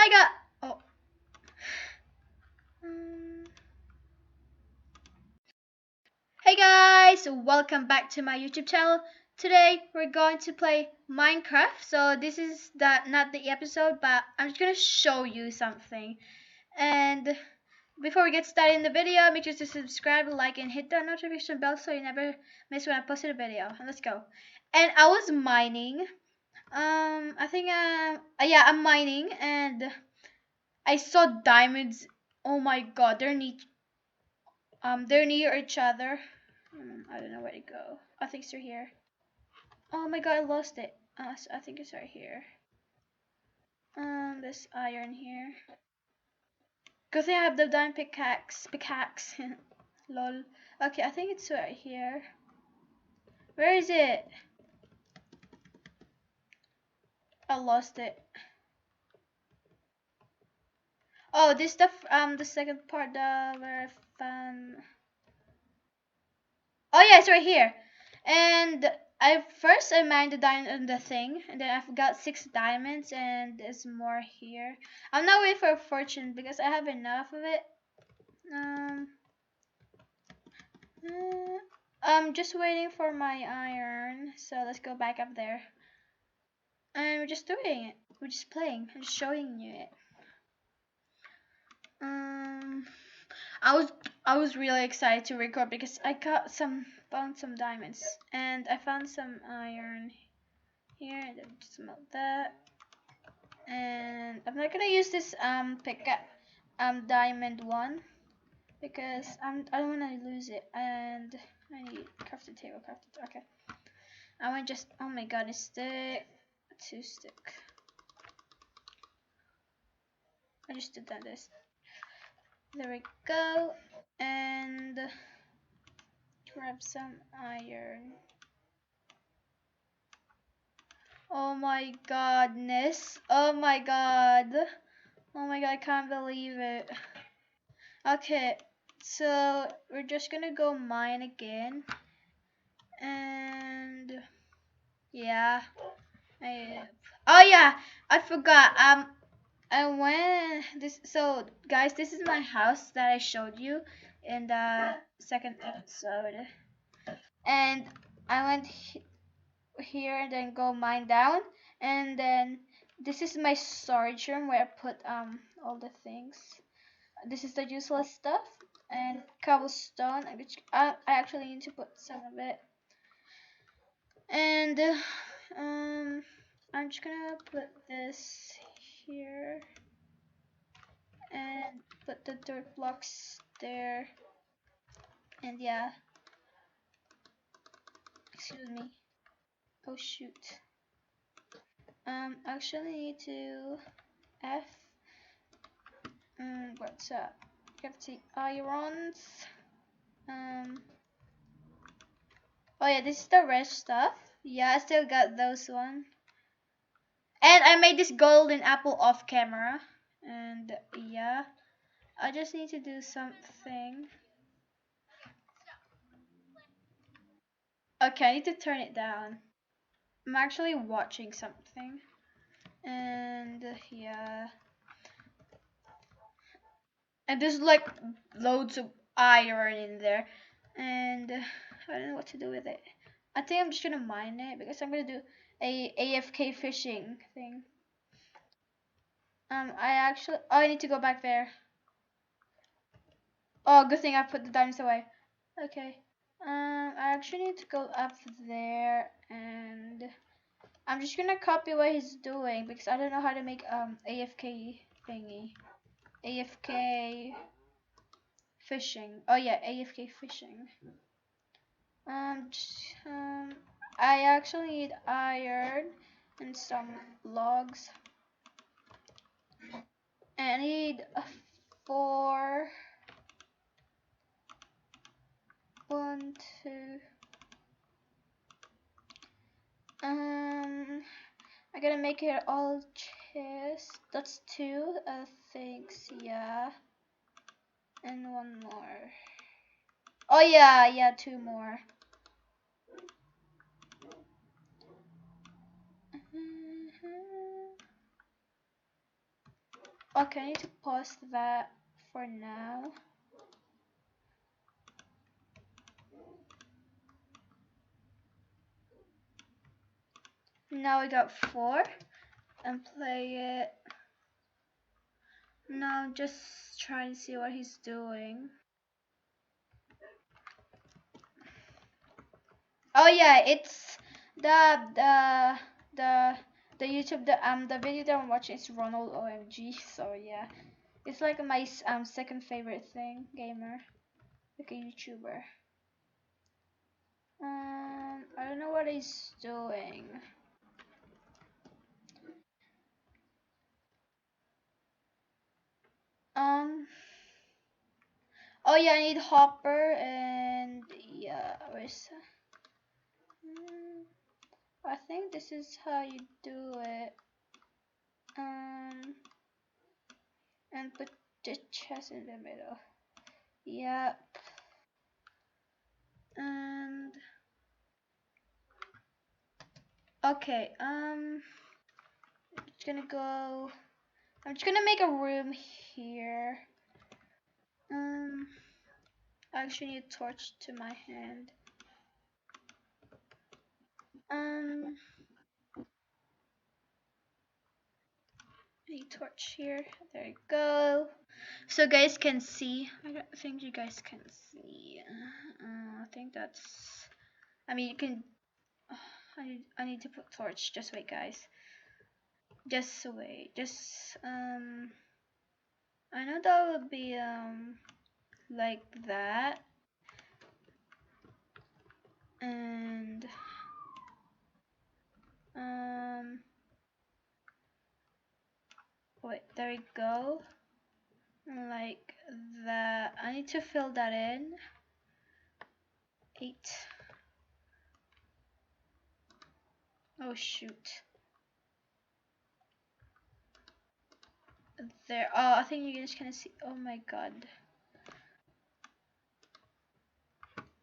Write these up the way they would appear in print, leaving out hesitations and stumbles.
I got. Oh. Um, Hey guys, welcome back to my YouTube channel. Today we're going to play Minecraft. So this is not the episode, but I'm just gonna show you something. And before we get started in the video, make sure to subscribe, like, and hit that notification bell so you never miss when I post a video. And let's go. And I was mining. I think yeah, I'm mining, and I saw diamonds. Oh my God, they're near each other. I don't know where to go. I think it's right here. Oh my God, I lost it. I think it's right here. This iron here. Good thing I have the diamond pickaxe. Lol. Okay, I think it's right here. Where is it? I lost it. Oh, this stuff. The second part. Where I found. Oh yeah, it's right here. And I mined the diamond on the thing, and then I've got 6 diamonds, and there's more here. I'm not waiting for a fortune because I have enough of it. Um, I'm just waiting for my iron, so let's go back up there. And we're just doing it. We're just playing. I'm just showing you it. Um, I was really excited to record because I found some diamonds, and I found some iron here, and then just melt that. And I'm not gonna use this diamond one because I don't wanna lose it, and I need crafted table, crafted. Okay. I want just, oh my God, a stick, 2 stick. I just did that this. There we go. And grab some iron. Oh my godness. Oh my God. Oh my God, I can't believe it. Okay, so we're just gonna go mine again. And yeah. Oh yeah, I forgot. I went this. So guys, this is my house that I showed you in the second episode, and I went here and then go mine down, and then this is my storage room where I put all the things. This is the useless stuff and cobblestone, which I actually need to put some of it, and I'm just gonna put this here and put the dirt blocks there. And yeah, excuse me. Oh shoot. Actually need to F. What's up? Crafty irons. Oh yeah, this is the rest stuff. Yeah, I still got those one. And I made this golden apple off camera. And yeah, I just need to do something. Okay, I need to turn it down. I'm actually watching something. And yeah. And there's like loads of iron in there. And I don't know what to do with it. I think I'm just gonna mine it because I'm gonna do a AFK fishing thing. I need to go back there. Oh, good thing I put the diamonds away. Okay. I actually need to go up there, and I'm just gonna copy what he's doing because I don't know how to make AFK thingy. AFK fishing. Oh yeah, AFK fishing. Just, I actually need iron and some logs. And I need 4. 1, 2. I gotta make it all chest. That's 2 things, yeah. And 1 more. Oh yeah, 2 more. Okay, I need to pause that for now. Now we got 4 and play it. Now just try and see what he's doing. Oh yeah, it's the YouTube the video that I'm watching is Ronald OMG. So yeah, it's like my second favorite thing gamer, like a YouTuber. I don't know what he's doing. Um. Oh yeah, I need Hopper and yeah, where's? I think this is how you do it. And put the chest in the middle. Yeah. And okay. Just gonna go. I'm just gonna make a room here. I actually need a torch to my hand. I need torch here. There you go. So guys can see. I don't think you guys can see. I think that's. I mean, you can. I need to put torch. Just wait, guys. Just wait. Just I know that would be like that. And wait, there we go. Like that. I need to fill that in. 8. Oh shoot. There. Oh, I think you guys can see. Oh my god.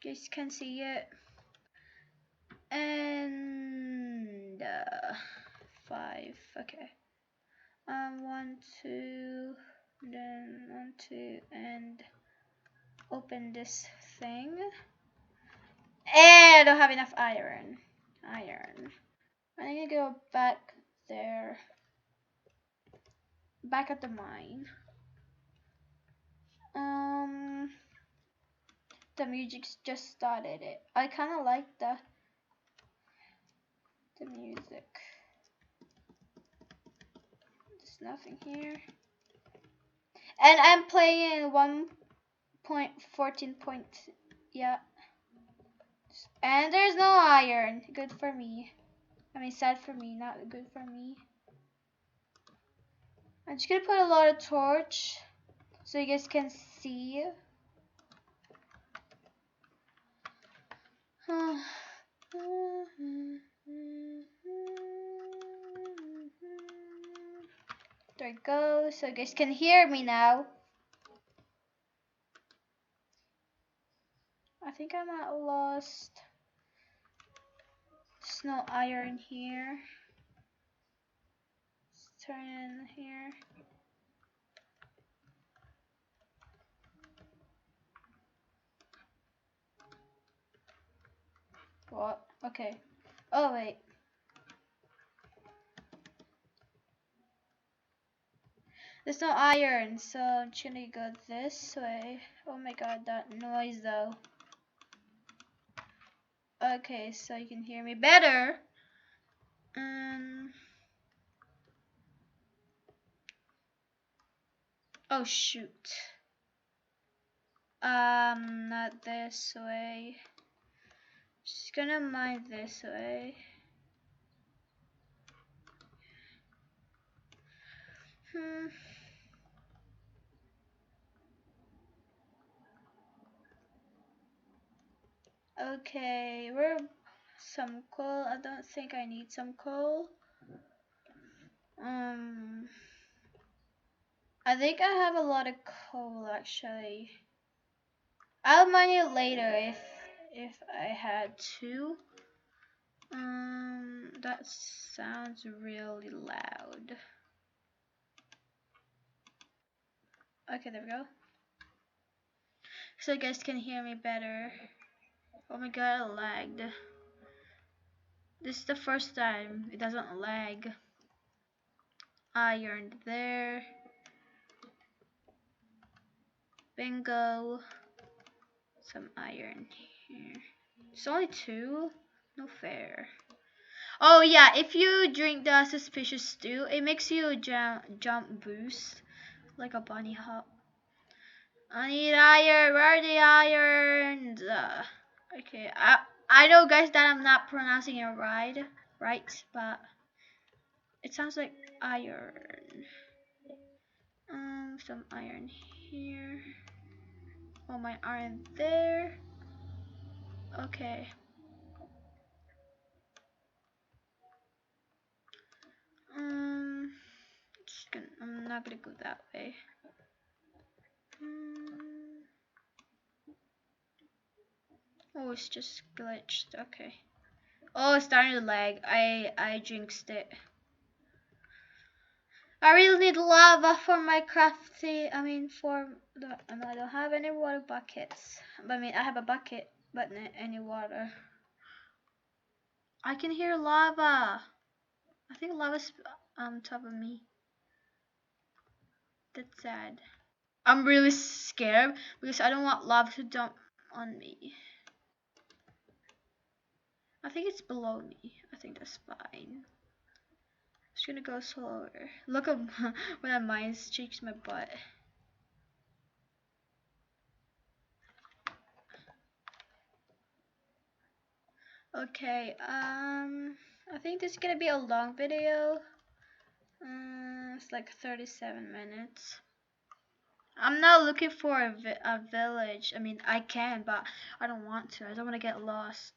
You guys can see it. And 5. Okay. 1, 2. Then 1, 2, and open this thing. And I don't have enough iron. I'm gonna go back there. Back at the mine. The music just started it. I kinda like the music. There's nothing here. And I'm playing 1.14. Yeah. And there's no iron. Good for me. I mean, sad for me, not good for me. I'm just gonna put a lot of torch so you guys can see. There we go, so you guys can hear me now. I think I'm at lost. There's no iron here. Let's turn in here. What? Okay. Oh wait. There's no iron, so I'm just gonna go this way. Oh my god, that noise though. Okay, so you can hear me better. Oh shoot. Not this way. Just gonna mine this way. Okay, we're some coal. I don't think I need some coal. I think I have a lot of coal actually. I'll mine it later if I had to. That sounds really loud. Okay, there we go. So you guys can hear me better. Oh my god, I lagged. This is the first time it doesn't lag. Iron there. Bingo. Some iron here. It's only 2? No fair. Oh yeah, if you drink the suspicious stew, it makes you jump boost. Like a bunny hop. I need iron. Where are the irons? Okay, I know guys that I'm not pronouncing it right, but it sounds like iron. Some iron here. Oh, my iron there. Okay. I'm not gonna go that way. Oh, it's just glitched. Okay. Oh, it's starting to lag. I jinxed it. I really need lava for my crafty. I mean, for the. I don't have any water buckets. I mean, I have a bucket, but not any water. I can hear lava. I think lava's on top of me. That's sad. I'm really scared because I don't want lava to dump on me. I think it's below me. I think that's fine. Just gonna go slower. Look at when that mines cheeks my butt. Okay, I think this is gonna be a long video. It's like 37 minutes. I'm not looking for a village. I mean, I can, but I don't want to. I don't want to get lost.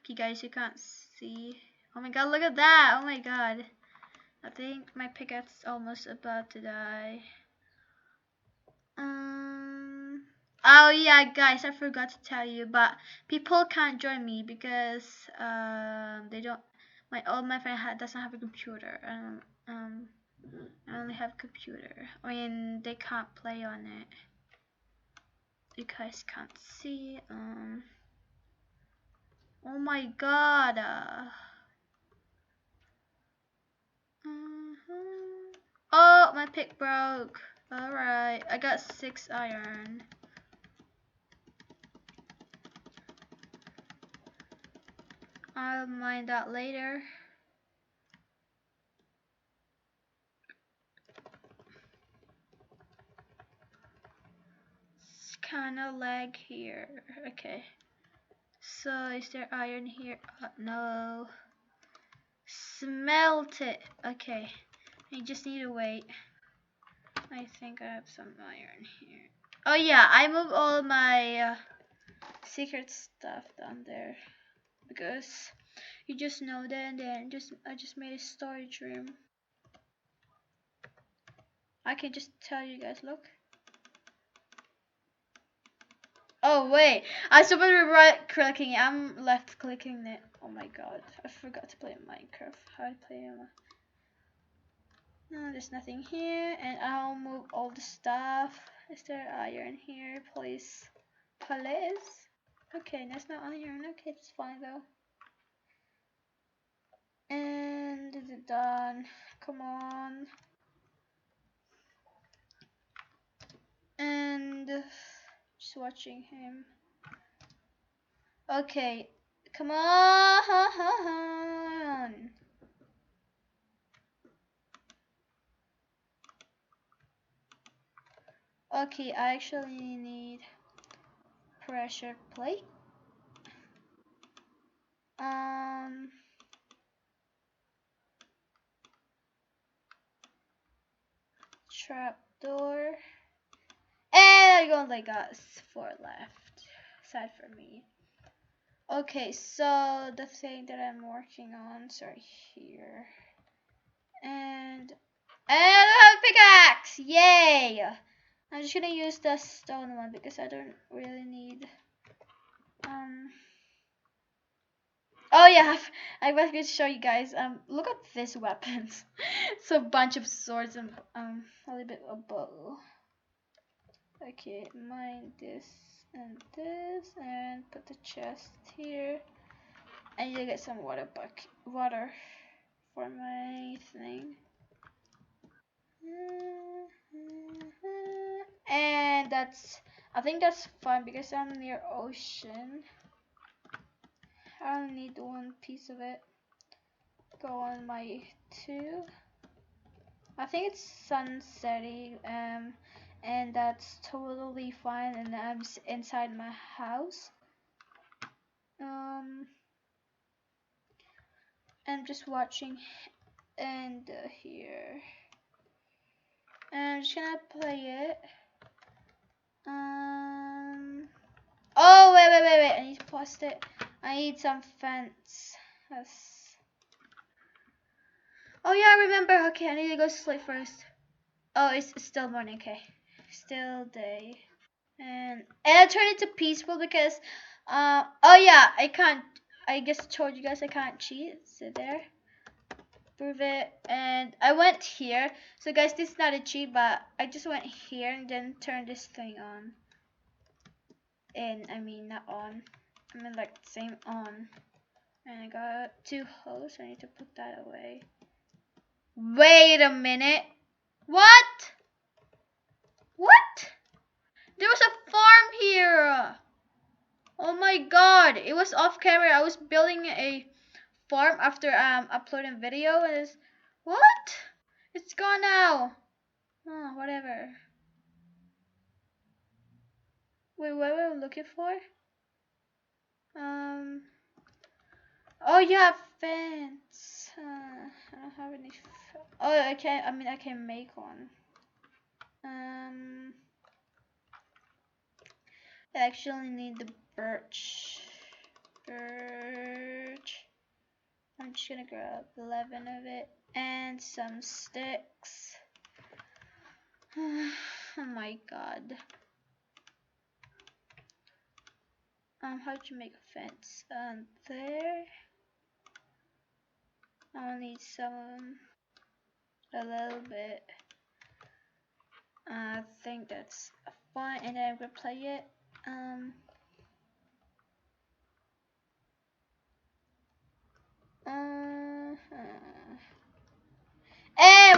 Okay, guys, you can't see. Oh my god, look at that! Oh my god. I think my pickaxe is almost about to die. Oh yeah, guys, I forgot to tell you, but people can't join me because they don't. My friend doesn't have a computer. I only have a computer. I mean, they can't play on it. You guys can't see. Oh my god. Oh, my pick broke. Alright, I got 6 iron. I'll mine that later. It's kinda lag here. Okay. So, is there iron here? No. Smelt it. Okay. I just need to wait. I think I have some iron here. Oh yeah, I moved all my secret stuff down there because you just know that, and then I just made a storage room. I can just tell you guys, look. Oh wait, I supposed to be right clicking. I'm left clicking it. Oh my god, I forgot to play Minecraft. How to play it? No, there's nothing here, and I'll move all the stuff. Is there iron here, please? Please? Okay, that's not iron. Okay, it's fine though. And is it done? Come on. And just watching him. Okay, come on. Okay, I actually need pressure plate. Trapdoor. And I only got 4 left. Sad for me. Okay, so the thing that I'm working on, sorry, here. And a pickaxe! Yay! I'm just gonna use the stone one because I don't really need Oh yeah, I was going to show you guys. Look at these weapons. It's a bunch of swords and a little bit of bow. Okay, mine this and put the chest here. I need to get some water for my thing. And I think that's fine because I'm near ocean. I only need one piece of it. Go on my 2. I think it's sunsetting, and that's totally fine. And I'm inside my house. I'm just watching, and here. And I'm just gonna play it. Oh wait! I need to post it. I need some fence. Yes. Oh yeah, I remember. Okay, I need to go sleep first. Oh, it's still morning. Okay, still day. And I turned it to peaceful because, oh yeah, I can't. I just told you guys I can't cheat. So there, prove it. And I went here. So guys, this is not a cheat, but I just went here and then turned this thing on. And I mean not on. I mean like same on. And I got 2 holes. I need to put that away. Wait a minute. What? What? There was a farm here. Oh my god. It was off camera. I was building a farm after uploading video and it's what? It's gone now. Oh, whatever. Wait, what were we looking for? Oh yeah, fence. I don't have any. Oh, I can. I mean, I can make one. I actually need the birch. I'm just gonna grab 11 of it and some sticks. Oh my god. How to make a fence? There. I'll need some, a little bit. I think that's fine, and then I'm gonna play it.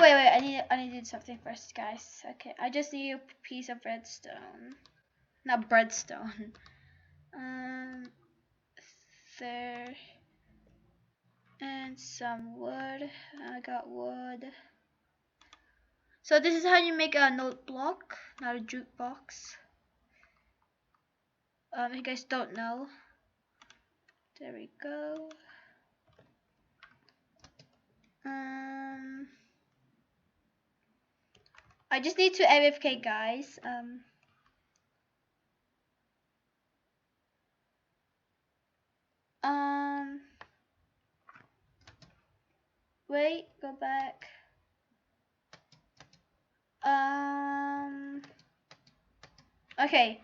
Wait, I need to do something first, guys. Okay, I just need a piece of redstone, not breadstone. There, and some wood. I got wood. So this is how you make a note block, not a jukebox. If you guys don't know. There we go. I just need to AFK, guys. Wait, go back. Okay.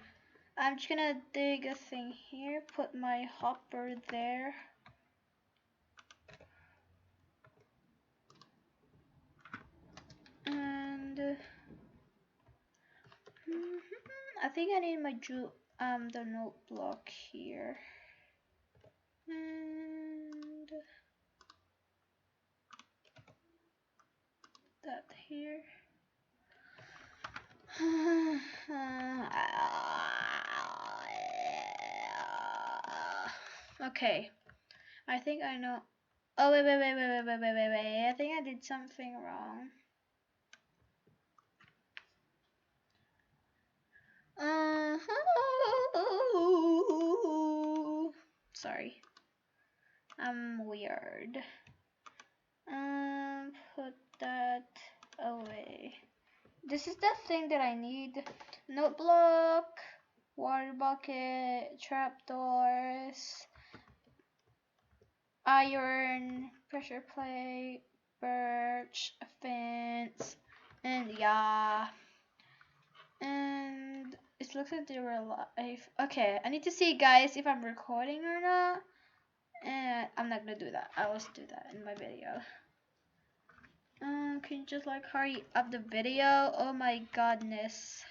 I'm just gonna dig a thing here, put my hopper there. And I think I need my the note block here. And that here. Okay, I think I know. Oh wait! I think I did something wrong. Sorry, I'm weird. Put that away. This is the thing that I need. Note block, water bucket, trapdoors, iron, pressure plate, birch, a fence, and yeah. And it looks like they were alive. Okay, I need to see, guys, if I'm recording or not. And I'm not gonna do that. I will do that in my video. Can you just like hurry up the video? Oh my godness.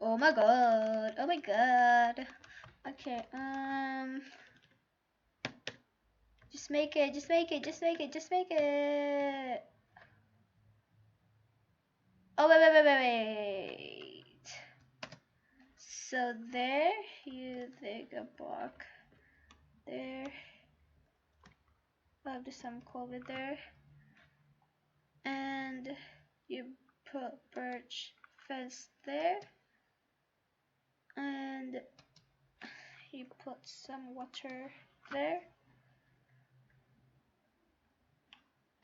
Oh my god. Oh my god. Okay, just make it, just make it, just make it, just make it. Oh, wait. So there, you take a block. There. I'll do some clover there. And you put birch fence there. And you put some water there.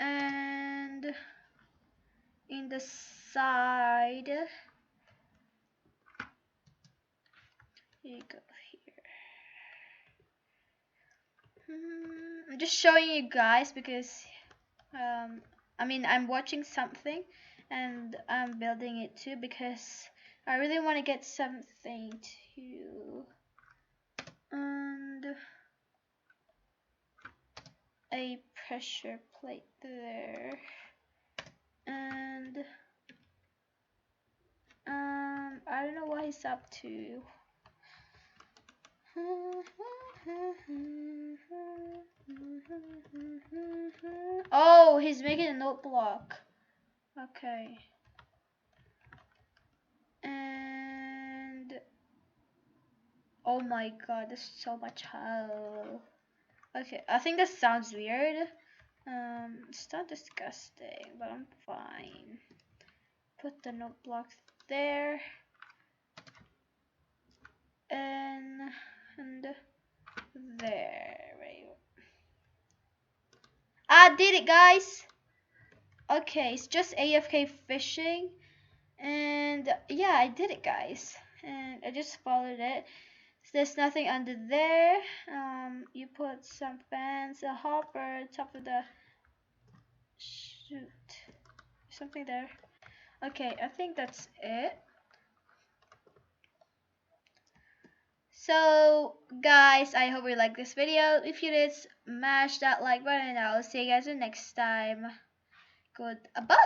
And in the side, you go here. I'm just showing you guys because I'm watching something and I'm building it too because I really want to get something to and a pressure plate there and I don't know what he's up to. Oh, he's making a note block. Okay. And oh my god, there's so much hell. Okay, I think that sounds weird. It's not disgusting, but I'm fine. Put the note block there. And there. Right. I did it, guys. Okay, it's just AFK fishing. And yeah, I did it, guys. And I just followed it. There's nothing under there. You put some fans, a hopper, top of the shoot, something there. Okay, I think that's it. So guys, I hope you like this video. If you did, smash that like button and I'll see you guys next time. Goodbye.